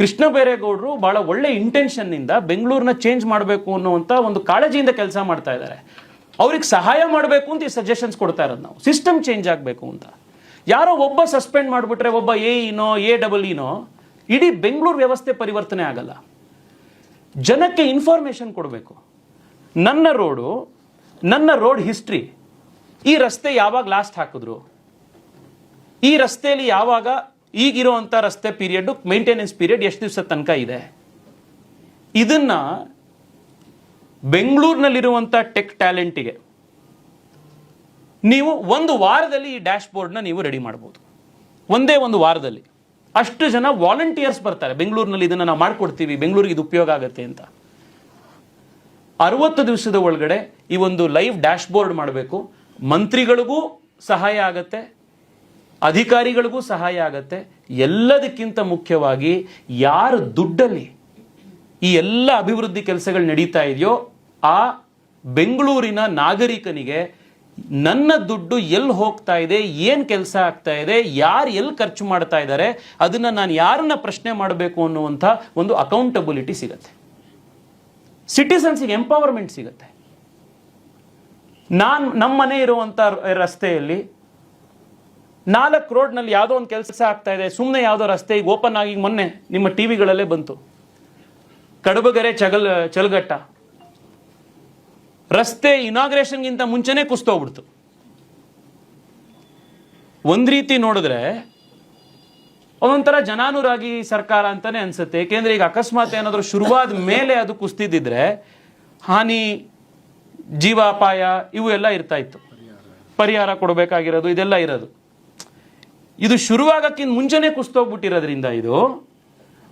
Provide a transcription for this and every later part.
ಕೃಷ್ಣ ಬೈರೇಗೌಡರು ಬಹಳ ಒಳ್ಳೆ ಇಂಟೆನ್ಷನ್ನಿಂದ ಬೆಂಗಳೂರನ್ನ ಚೇಂಜ್ ಮಾಡಬೇಕು ಅನ್ನುವಂಥ ಒಂದು ಕಾಳಜಿಯಿಂದ ಕೆಲಸ ಮಾಡ್ತಾ ಇದ್ದಾರೆ. ಅವ್ರಿಗೆ ಸಹಾಯ ಮಾಡಬೇಕು ಅಂತ ಈ ಸಜೆಷನ್ಸ್ ಕೊಡ್ತಾ ಇರೋದು ನಾವು. ಸಿಸ್ಟಮ್ ಚೇಂಜ್ ಆಗಬೇಕು ಅಂತ. ಯಾರೋ ಒಬ್ಬ ಸಸ್ಪೆಂಡ್ ಮಾಡಿಬಿಟ್ರೆ, ಒಬ್ಬ ಎ ಇಡೀ ಬೆಂಗಳೂರು ವ್ಯವಸ್ಥೆ ಪರಿವರ್ತನೆ ಆಗಲ್ಲ. ಜನಕ್ಕೆ ಇನ್ಫಾರ್ಮೇಶನ್ ಕೊಡಬೇಕು. ನನ್ನ ರೋಡ್ ಹಿಸ್ಟ್ರಿ, ಈ ರಸ್ತೆ ಯಾವಾಗ ಲಾಸ್ಟ್ ಹಾಕಿದ್ರು, ಈ ರಸ್ತೆಯಲ್ಲಿ ಯಾವಾಗ ಈಗಿರುವಂಥ ರಸ್ತೆ ಪೀರಿಯಡ್, ಮೇಂಟೆನೆನ್ಸ್ ಪೀರಿಯಡ್ ಎಷ್ಟು ದಿವಸ ತನಕ ಇದೆ, ಇದನ್ನ ಬೆಂಗಳೂರಿನಲ್ಲಿರುವಂಥ ಟೆಕ್ ಟ್ಯಾಲೆಂಟಿಗೆ ನೀವು ಒಂದು ವಾರದಲ್ಲಿ ಈ ಡ್ಯಾಶ್ ಬೋರ್ಡ್ನ ನೀವು ರೆಡಿ ಮಾಡ್ಬೋದು. ಒಂದೇ ಒಂದು ವಾರದಲ್ಲಿ ಅಷ್ಟು ಜನ ವಾಲಂಟಿಯರ್ಸ್ ಬರ್ತಾರೆ. ಬೆಂಗಳೂರಿನಲ್ಲಿ ಇದನ್ನು ನಾವು ಮಾಡಿಕೊಡ್ತೀವಿ, ಬೆಂಗಳೂರಿಗೆ ಇದು ಉಪಯೋಗ ಆಗುತ್ತೆ ಅಂತ. 60 ದಿವಸದ ಒಳಗಡೆ ಈ ಒಂದು ಲೈವ್ ಡ್ಯಾಶ್ ಬೋರ್ಡ್ ಮಾಡಬೇಕು. ಮಂತ್ರಿಗಳಿಗೂ ಸಹಾಯ ಆಗತ್ತೆ, ಅಧಿಕಾರಿಗಳಿಗೂ ಸಹಾಯ ಆಗತ್ತೆ. ಎಲ್ಲದಕ್ಕಿಂತ ಮುಖ್ಯವಾಗಿ ಯಾರ ದುಡ್ಡಲ್ಲಿ ಈ ಎಲ್ಲ ಅಭಿವೃದ್ಧಿ ಕೆಲಸಗಳು ನಡೀತಾ ಇದೆಯೋ ಆ ಬೆಂಗಳೂರಿನ ನಾಗರಿಕನಿಗೆ ನನ್ನ ದುಡ್ಡು ಎಲ್ಲಿ ಹೋಗ್ತಾ ಇದೆ, ಏನು ಕೆಲಸ ಆಗ್ತಾ ಇದೆ, ಯಾರು ಎಲ್ಲಿ ಖರ್ಚು ಮಾಡ್ತಾ ಇದ್ದಾರೆ, ಅದನ್ನು ನಾನು ಯಾರನ್ನ ಪ್ರಶ್ನೆ ಮಾಡಬೇಕು ಅನ್ನುವಂಥ ಒಂದು ಅಕೌಂಟಬಿಲಿಟಿ ಸಿಗತ್ತೆ. ಸಿಟಿಸನ್ಸಿಗೆ ಎಂಪವರ್ಮೆಂಟ್ ಸಿಗತ್ತೆ. ನಮ್ಮ ಮನೆ ಇರುವಂಥ ರಸ್ತೆಯಲ್ಲಿ 4 ರೋಡ್ನಲ್ಲಿ ಯಾವುದೋ ಒಂದು ಕೆಲಸ ಆಗ್ತಾ ಇದೆ, ಸುಮ್ಮನೆ ಯಾವುದೋ ರಸ್ತೆ ಈಗ ಓಪನ್ ಆಗಿ ಮೊನ್ನೆ ನಿಮ್ಮ ಟಿವಿಗಳಲ್ಲೇ ಬಂತು, ಕಡಬಗೆರೆ ಚಲಗಟ್ಟ ರಸ್ತೆ ಇನಾಗ್ರೇಷನ್ಗಿಂತ ಮುಂಚೆನೇ ಕುಸ್ತೋಗ್ಬಿಡ್ತು. ಒಂದು ರೀತಿ ನೋಡಿದ್ರೆ ಒಂದೊಂಥರ ಜನಾನುರಾಗಿ ಸರ್ಕಾರ ಅಂತಾನೆ ಅನ್ಸುತ್ತೆ. ಏಕೆಂದ್ರೆ ಈಗ ಅಕಸ್ಮಾತ್ ಏನಾದರೂ ಶುರುವಾದ ಮೇಲೆ ಅದು ಕುಸ್ತಿದ್ದಿದ್ರೆ ಹಾನಿ, ಜೀವಾಪಾಯ ಇವು ಎಲ್ಲ ಇರ್ತಾ ಇತ್ತು. ಪರಿಹಾರ ಕೊಡಬೇಕಾಗಿರೋದು ಇದೆಲ್ಲ ಇರೋದು. ಇದು ಶುರುವಾಗಕ್ಕಿಂತ ಮುಂಚೆನೇ ಕುಸ್ತೋಗ್ಬಿಟ್ಟಿರೋದ್ರಿಂದ ಇದು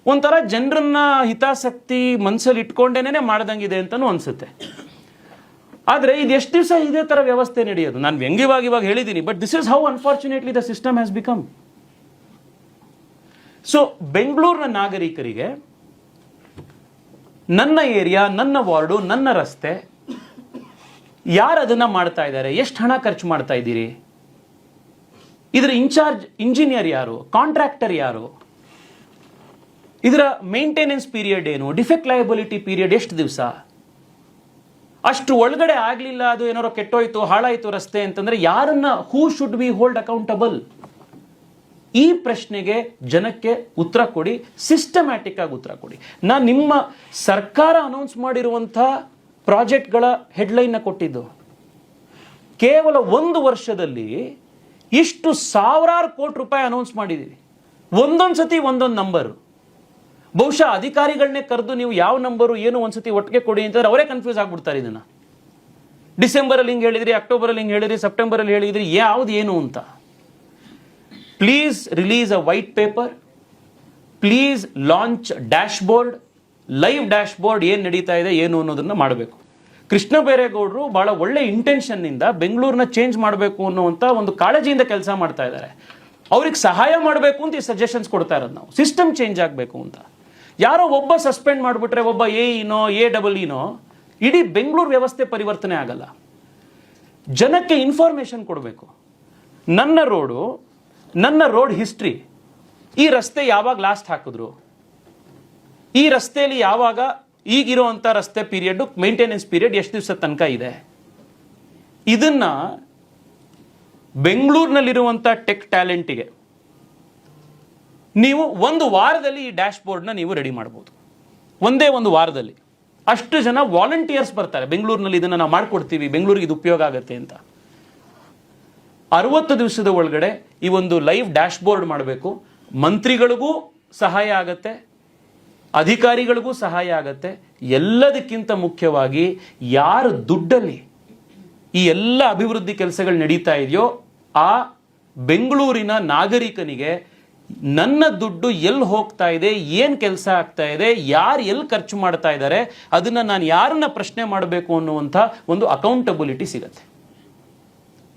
ಒಂಥರ ಜನರನ್ನ ಹಿತಾಸಕ್ತಿ ಮನಸ್ಸಲ್ಲಿ ಇಟ್ಕೊಂಡೇನೆ ಮಾಡ್ದಂಗಿದೆ ಅಂತಲೂ ಅನ್ಸುತ್ತೆ. ಆದರೆ ಇದು ಎಷ್ಟು ದಿವಸ ಇದೇ ಥರ ವ್ಯವಸ್ಥೆ ನಡೆಯೋದು? ನಾನು ವ್ಯಂಗ್ಯವಾಗಿ ಇವಾಗ ಹೇಳಿದ್ದೀನಿ, but this is how unfortunately the system has become. So ಬೆಂಗಳೂರಿನ ನಾಗರಿಕರಿಗೆ ನನ್ನ ಏರಿಯಾ, ನನ್ನ ವಾರ್ಡು, ನನ್ನ ರಸ್ತೆ, ಯಾರು ಅದನ್ನ ಮಾಡ್ತಾ ಇದ್ದಾರೆ, ಎಷ್ಟು ಹಣ ಖರ್ಚು ಮಾಡ್ತಾ ಇದ್ದೀರಿ, ಇದರ ಇನ್ಚಾರ್ಜ್ ಇಂಜಿನಿಯರ್ ಯಾರು, ಕಾಂಟ್ರಾಕ್ಟರ್ ಯಾರು, ಇದರ ಮೇಂಟೆನೆನ್ಸ್ ಪೀರಿಯಡ್ ಏನು, ಡಿಫೆಕ್ಟ್ ಲಯಬಿಲಿಟಿ ಪೀರಿಯಡ್ ಎಷ್ಟು ದಿವಸ, ಅಷ್ಟು ಒಳಗಡೆ ಆಗಲಿಲ್ಲ, ಅದು ಏನಾರೋ ಕೆಟ್ಟೋಯ್ತು, ಹಾಳಾಯ್ತು ರಸ್ತೆ ಅಂತಂದ್ರೆ ಯಾರನ್ನ, who should be hold accountable? ಈ ಪ್ರಶ್ನೆಗೆ ಜನಕ್ಕೆ ಉತ್ತರ ಕೊಡಿ, ಸಿಸ್ಟಮ್ಯಾಟಿಕ್ ಆಗಿ ಉತ್ತರ ಕೊಡಿ. ನಾನು ನಿಮ್ಮ ಸರ್ಕಾರ ಅನೌನ್ಸ್ ಮಾಡಿರುವಂಥ ಪ್ರಾಜೆಕ್ಟ್ಗಳ ಹೆಡ್ಲೈನ್ನ ಕೊಟ್ಟಿದ್ದು. ಕೇವಲ 1 ವರ್ಷದಲ್ಲಿ ಇಷ್ಟು ಸಾವಿರಾರು ಕೋಟಿ ರೂಪಾಯಿ ಅನೌನ್ಸ್ ಮಾಡಿದ್ದೀವಿ. ಒಂದೊಂದು ಸತಿ ಒಂದೊಂದು ನಂಬರು. ಬಹುಶಃ ಅಧಿಕಾರಿಗಳನ್ನೇ ಕರೆದು ನೀವು ಯಾವ ನಂಬರು ಏನು ಒಂದ್ಸತಿ ಒಟ್ಟಿಗೆ ಕೊಡಿ ಅಂತಂದ್ರೆ ಅವರೇ ಕನ್ಫ್ಯೂಸ್ ಆಗ್ಬಿಡ್ತಾರೆ. ಇದನ್ನ ಡಿಸೆಂಬರಲ್ಲಿ ಹಿಂಗೆ ಹೇಳಿದ್ರಿ, ಅಕ್ಟೋಬರಲ್ಲಿ ಹಿಂಗೆ ಹೇಳಿದ್ರಿ, ಸೆಪ್ಟೆಂಬರಲ್ಲಿ ಹೇಳಿದ್ರಿ, ಯಾವ್ದು ಏನು ಅಂತ. Please release a white paper, please launch dash board, live dash board, ಏನು ನಡೀತಾ ಇದೆ ಏನು ಅನ್ನೋದನ್ನ ಮಾಡಬೇಕು. ಕೃಷ್ಣ ಬೈರೇಗೌಡರು ಬಹಳ ಒಳ್ಳೆ ಇಂಟೆನ್ಷನ್ನಿಂದ ಬೆಂಗಳೂರನ್ನ ಚೇಂಜ್ ಮಾಡಬೇಕು ಅನ್ನುವಂಥ ಒಂದು ಕಾಳಜಿಯಿಂದ ಕೆಲಸ ಮಾಡ್ತಾ ಇದ್ದಾರೆ. ಅವ್ರಿಗೆ ಸಹಾಯ ಮಾಡಬೇಕು ಅಂತ ಈ ಸಜೆಷನ್ಸ್ ಕೊಡ್ತಾ ಇರೋದು ನಾವು. ಸಿಸ್ಟಮ್ ಚೇಂಜ್ ಆಗಬೇಕು ಅಂತ. ಯಾರೋ ಒಬ್ಬ ಸಸ್ಪೆಂಡ್ ಮಾಡಿಬಿಟ್ರೆ, ಒಬ್ಬ ಎ ಇಡೀ ಬೆಂಗಳೂರು ವ್ಯವಸ್ಥೆ ಪರಿವರ್ತನೆ ಆಗಲ್ಲ. ಜನಕ್ಕೆ ಇನ್ಫಾರ್ಮೇಶನ್ ಕೊಡಬೇಕು. ನನ್ನ ರೋಡ್ ಹಿಸ್ಟ್ರಿ, ಈ ರಸ್ತೆ ಯಾವಾಗ ಲಾಸ್ಟ್ ಹಾಕಿದ್ರು, ಈ ರಸ್ತೆಯಲ್ಲಿ ಯಾವಾಗ ಈಗಿರುವಂಥ ರಸ್ತೆ ಪೀರಿಯಡ್, ಮೇಂಟೆನೆನ್ಸ್ ಪೀರಿಯಡ್ ಎಷ್ಟು ದಿವಸ ತನಕ ಇದೆ, ಇದನ್ನ ಬೆಂಗಳೂರಿನಲ್ಲಿರುವಂಥ ಟೆಕ್ ಟ್ಯಾಲೆಂಟಿಗೆ ನೀವು ಒಂದು ವಾರದಲ್ಲಿ ಈ ಡ್ಯಾಶ್ ಬೋರ್ಡ್ನ ನೀವು ರೆಡಿ ಮಾಡ್ಬೋದು. ಒಂದೇ ಒಂದು ವಾರದಲ್ಲಿ ಅಷ್ಟು ಜನ ವಾಲಂಟಿಯರ್ಸ್ ಬರ್ತಾರೆ. ಬೆಂಗಳೂರಿನಲ್ಲಿ ಇದನ್ನು ನಾವು ಮಾಡಿಕೊಡ್ತೀವಿ, ಬೆಂಗಳೂರಿಗೆ ಇದು ಉಪಯೋಗ ಆಗುತ್ತೆ ಅಂತ. 60 ದಿವಸದ ಒಳಗಡೆ ಈ ಒಂದು ಲೈವ್ ಡ್ಯಾಶ್ ಬೋರ್ಡ್ ಮಾಡಬೇಕು. ಮಂತ್ರಿಗಳಿಗೂ ಸಹಾಯ ಆಗತ್ತೆ, ಅಧಿಕಾರಿಗಳಿಗೂ ಸಹಾಯ ಆಗತ್ತೆ. ಎಲ್ಲದಕ್ಕಿಂತ ಮುಖ್ಯವಾಗಿ ಯಾರ ದುಡ್ಡಲ್ಲಿ ಈ ಎಲ್ಲ ಅಭಿವೃದ್ಧಿ ಕೆಲಸಗಳು ನಡೀತಾ ಇದೆಯೋ ಆ ಬೆಂಗಳೂರಿನ ನಾಗರಿಕನಿಗೆ ನನ್ನ ದುಡ್ಡು ಎಲ್ಲಿ ಹೋಗ್ತಾ ಇದೆ, ಏನು ಕೆಲಸ ಆಗ್ತಾ ಇದೆ, ಯಾರು ಎಲ್ಲಿ ಖರ್ಚು ಮಾಡ್ತಾ ಇದ್ದಾರೆ, ಅದನ್ನು ನಾನು ಯಾರನ್ನ ಪ್ರಶ್ನೆ ಮಾಡಬೇಕು ಅನ್ನುವಂಥ ಒಂದು ಅಕೌಂಟಬಿಲಿಟಿ ಸಿಗತ್ತೆ.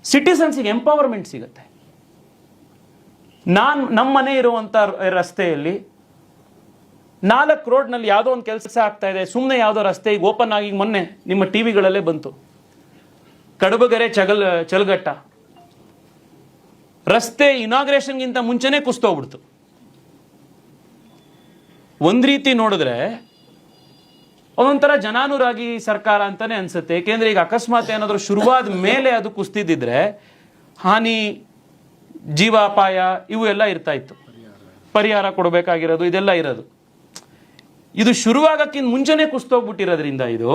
ಸಿಟಿಸನ್ಸಿಗೆ ಎಂಪವರ್ಮೆಂಟ್ ಸಿಗತ್ತೆ. ನಮ್ಮ ಮನೆ ಇರುವಂಥ ರಸ್ತೆಯಲ್ಲಿ 4 ರೋಡ್ನಲ್ಲಿ ಯಾವುದೋ ಒಂದು ಕೆಲಸ ಆಗ್ತಾ ಇದೆ, ಸುಮ್ಮನೆ ಯಾವುದೋ ರಸ್ತೆ ಈಗ ಓಪನ್ ಆಗಿ ಮೊನ್ನೆ ನಿಮ್ಮ ಟಿವಿಗಳಲ್ಲೇ ಬಂತು, ಕಡಬಗೆರೆ ಚಲಗಟ್ಟ ರಸ್ತೆ ಇನಾಗ್ರೇಷನ್ಗಿಂತ ಮುಂಚೆನೇ ಕುಸ್ತೋಗ್ಬಿಡ್ತು. ಒಂದು ರೀತಿ ನೋಡಿದ್ರೆ ಒಂದೊಂಥರ ಜನಾನುರಾಗಿ ಸರ್ಕಾರ ಅಂತಾನೆ ಅನ್ಸುತ್ತೆ. ಏಕೆಂದ್ರೆ ಈಗ ಅಕಸ್ಮಾತ್ ಏನಾದರೂ ಶುರುವಾದ ಮೇಲೆ ಅದು ಕುಸ್ತಿದ್ದಿದ್ರೆ ಹಾನಿ, ಜೀವಾಪಾಯ ಇವು ಎಲ್ಲ ಇರ್ತಾ ಇತ್ತು, ಪರಿಹಾರ ಕೊಡಬೇಕಾಗಿರೋದು ಇದೆಲ್ಲ ಇರೋದು. ಇದು ಶುರುವಾಗಕ್ಕಿಂತ ಮುಂಚೆನೆ ಕುಸ್ತೋಗ್ಬಿಟ್ಟಿರೋದ್ರಿಂದ ಇದು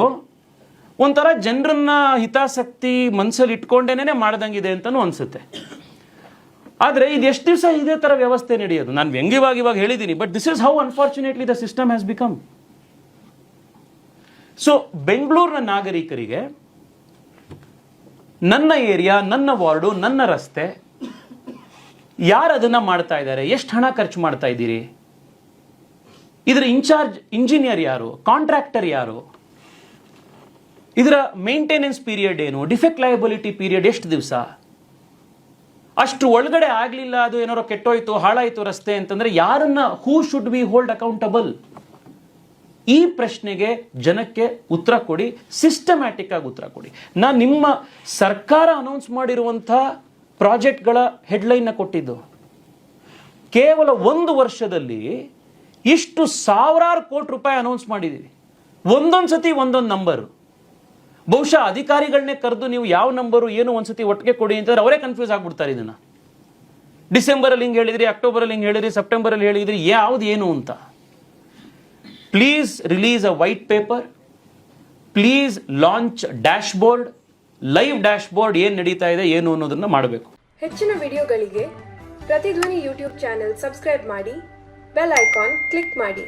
ಒಂಥರ ಜನರನ್ನ ಹಿತಾಸಕ್ತಿ ಮನಸ್ಸಲ್ಲಿ ಇಟ್ಕೊಂಡೇನೆ ಮಾಡ್ದಂಗಿದೆ ಅಂತಲೂ ಅನ್ಸುತ್ತೆ. ಆದರೆ ಇದು ಎಷ್ಟು ದಿವಸ ಇದೇ ಥರ ವ್ಯವಸ್ಥೆ ನಡೆಯೋದು? ನಾನು ವ್ಯಂಗ್ಯವಾಗಿ ಇವಾಗ ಹೇಳಿದ್ದೀನಿ, but this is how unfortunately the system has become. So ಬೆಂಗಳೂರಿನ ನಾಗರಿಕರಿಗೆ ನನ್ನ ಏರಿಯಾ, ನನ್ನ ವಾರ್ಡು, ನನ್ನ ರಸ್ತೆ, ಯಾರು ಅದನ್ನ ಮಾಡ್ತಾ ಇದ್ದಾರೆ, ಎಷ್ಟು ಹಣ ಖರ್ಚು ಮಾಡ್ತಾ ಇದ್ದೀರಿ, ಇದರ ಇನ್ಚಾರ್ಜ್ ಇಂಜಿನಿಯರ್ ಯಾರು, ಕಾಂಟ್ರಾಕ್ಟರ್ ಯಾರು, ಇದರ ಮೇಂಟೆನೆನ್ಸ್ ಪೀರಿಯಡ್ ಏನು, ಡಿಫೆಕ್ಟ್ ಲಯಬಿಲಿಟಿ ಪೀರಿಯಡ್ ಎಷ್ಟು ದಿವಸ, ಅಷ್ಟು ಒಳಗಡೆ ಆಗಲಿಲ್ಲ, ಅದು ಏನಾರೋ ಕೆಟ್ಟೋಯ್ತು, ಹಾಳಾಯಿತು ರಸ್ತೆ ಅಂತಂದ್ರೆ ಯಾರನ್ನ, who should be hold accountable? ಈ ಪ್ರಶ್ನೆಗೆ ಜನಕ್ಕೆ ಉತ್ತರ ಕೊಡಿ, ಸಿಸ್ಟಮ್ಯಾಟಿಕ್ ಆಗಿ ಉತ್ತರ ಕೊಡಿ. ನಾನು ನಿಮ್ಮ ಸರ್ಕಾರ ಅನೌನ್ಸ್ ಮಾಡಿರುವಂತಹ ಪ್ರಾಜೆಕ್ಟ್ಗಳ ಹೆಡ್ಲೈನ್ ಕೊಟ್ಟಿದ್ದು, ಕೇವಲ 1 ವರ್ಷದಲ್ಲಿ ಇಷ್ಟು ಸಾವಿರಾರು ಕೋಟಿ ರೂಪಾಯಿ ಅನೌನ್ಸ್ ಮಾಡಿದ್ದೀವಿ. ಒಂದೊಂದು ಸತಿ ಒಂದೊಂದು ನಂಬರ್. ಬಹುಶಃ ಅಧಿಕಾರಿಗಳನ್ನೇ ಕರೆದು ನೀವು ಯಾವ ನಂಬರು ಏನು ಒಂದ್ಸತಿ ಒಟ್ಟಿಗೆ ಕೊಡಿ ಅಂತಂದ್ರೆ ಅವರೇ ಕನ್ಫ್ಯೂಸ್ ಆಗ್ಬಿಡ್ತಾರೆ. ಇದನ್ನ ಡಿಸೆಂಬರಲ್ಲಿ ಹಿಂಗೆ ಹೇಳಿದ್ರಿ, ಅಕ್ಟೋಬರಲ್ಲಿ ಹಿಂಗೆ ಹೇಳಿದ್ರಿ, ಸೆಪ್ಟೆಂಬರಲ್ಲಿ ಹೇಳಿದ್ರಿ, ಯಾವ್ದು ಏನು ಅಂತ. Please release a white paper, please launch dash board, live dash board, ಏನು ನಡೀತಾ ಇದೆ ಏನು ಅನ್ನೋದನ್ನ ಮಾಡಬೇಕು. ಹೆಚ್ಚಿನ ವಿಡಿಯೋಗಳಿಗೆ ಪ್ರತಿಧ್ವನಿ ಯೂಟ್ಯೂಬ್ ಚಾನೆಲ್ ಸಬ್ಸ್ಕ್ರೈಬ್ ಮಾಡಿ, ಬೆಲ್ ಐಕಾನ್ ಕ್ಲಿಕ್ ಮಾಡಿ.